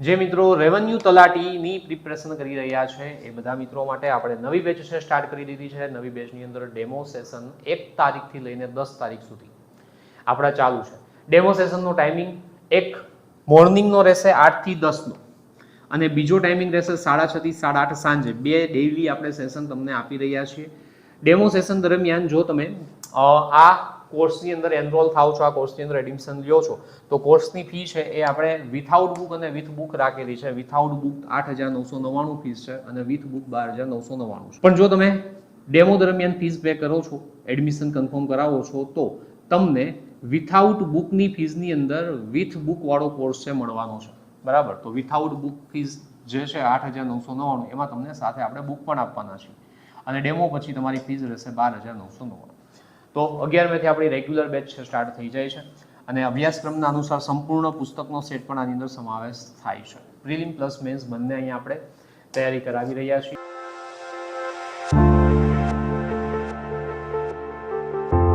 જે મિત્રો revenue તલાટીની preparation કરી રહ્યા છે એ બધા મિત્રો માટે આપણે નવી બેચ છે સ્ટાર્ટ કરી દીધી છે. નવી બેચની અંદર ડેમો સેશન 1 તારીખથી લઈને 10 તારીખ સુધી આપણા ચાલુ છે. ડેમો સેશનનો ટાઈમિંગ એક મોર્નિંગનો રહેશે 8 થી 10 નો અને બીજો ટાઈમિંગ રહેશે 6:30 થી 8:30 સાંજે. બે ડેઈલી આપણે સેશન તમને આપી રહ્યા છીએ. ડેમો સેશન દરમિયાન જો તમે આ કોર્સની અંદર એનરોલ થાવ છો, આ કોર્સની અંદર એડમિશન લ્યો છો, તો કોર્સની ફી છે એ આપણે વિથઆઉટ બુક અને વિથ બુક રાખેલી છે. વિથઆઉટ બુક 8,999 ફીસ છે અને વિથ બુક 12,999 છે. પણ જો તમે ડેમો દરમિયાન ફીસ પે કરો છો, એડમિશન કન્ફર્મ કરાવો છો, તો તમને વિથઆઉટ બુકની ફીસની અંદર વિથ બુક વાળો કોર્સ છે મળવાનો છે. બરાબર? તો વિથઆઉટ બુક ફીસ જે છે 8,999 એમાં તમને સાથે આપણે બુક પણ આપવાના છીએ અને ડેમો પછી તમારી ફીસ રહેશે 12,999. તો 11 મેથી આપણી રેગ્યુલર બેચ છે સ્ટાર્ટ થઈ જાય છે અને અભ્યાસક્રમના અનુસાર સંપૂર્ણ પુસ્તકનો સેટ પણ આની અંદર સમાવેશ થાય છે. પ્રિલિમ પ્લસ મેન્સ બંને અહીંયા આપણે તૈયારી કરાવી રહ્યા છીએ.